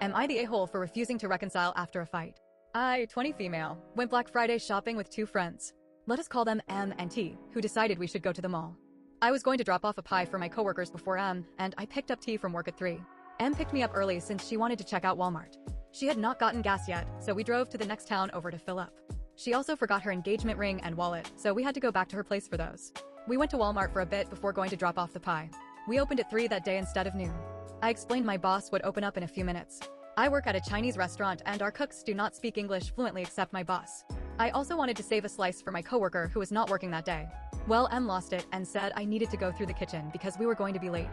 Am I the a-hole for refusing to reconcile after a fight? I, 20 female, went Black Friday shopping with 2 friends. Let us call them M and T, who decided we should go to the mall. I was going to drop off a pie for my coworkers before M, and I picked up T from work at 3. M picked me up early since she wanted to check out Walmart. She had not gotten gas yet, so we drove to the next town over to fill up. She also forgot her engagement ring and wallet, so we had to go back to her place for those. We went to Walmart for a bit before going to drop off the pie. We opened at 3 that day instead of noon. I explained my boss would open up in a few minutes. I work at a Chinese restaurant and our cooks do not speak English fluently except my boss. I also wanted to save a slice for my coworker who was not working that day. Well, M lost it and said I needed to go through the kitchen because we were going to be late.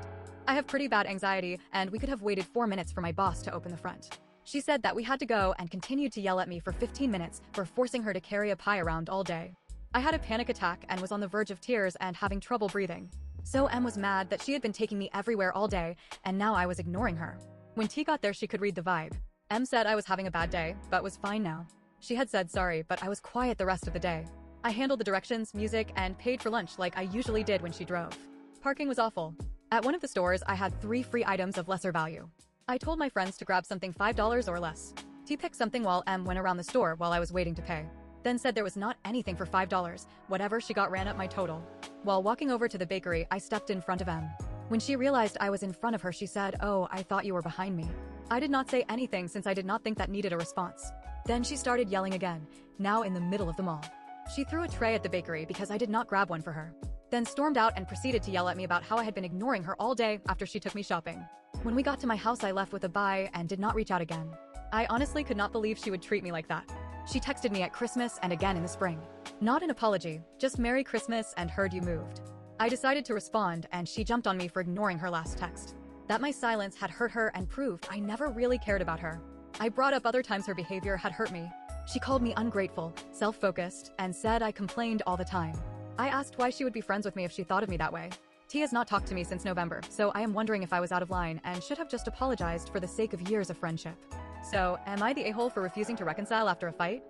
I have pretty bad anxiety and we could have waited 4 minutes for my boss to open the front. She said that we had to go and continued to yell at me for 15 minutes for forcing her to carry a pie around all day. I had a panic attack and was on the verge of tears and having trouble breathing. So M was mad that she had been taking me everywhere all day and now I was ignoring her. When T got there she could read the vibe. M said I was having a bad day, but was fine now. She had said sorry, but I was quiet the rest of the day. I handled the directions, music, and paid for lunch like I usually did when she drove. Parking was awful. At one of the stores I had 3 free items of lesser value. I told my friends to grab something $5 or less. T picked something while M went around the store while I was waiting to pay. Then said there was not anything for $5, whatever she got ran up my total. While walking over to the bakery I stepped in front of M. When she realized I was in front of her she said, "Oh, I thought you were behind me." I did not say anything since I did not think that needed a response. Then she started yelling again, now in the middle of the mall. She threw a tray at the bakery because I did not grab one for her. Then stormed out and proceeded to yell at me about how I had been ignoring her all day after she took me shopping. When we got to my house I left with a bye and did not reach out again. I honestly could not believe she would treat me like that. She texted me at Christmas and again in the spring. Not an apology, just Merry Christmas and heard you moved. I decided to respond and she jumped on me for ignoring her last text. That my silence had hurt her and proved I never really cared about her. I brought up other times her behavior had hurt me. She called me ungrateful, self-focused, and said I complained all the time. I asked why she would be friends with me if she thought of me that way. T has not talked to me since November, so I am wondering if I was out of line and should have just apologized for the sake of years of friendship. So, am I the a-hole for refusing to reconcile after a fight?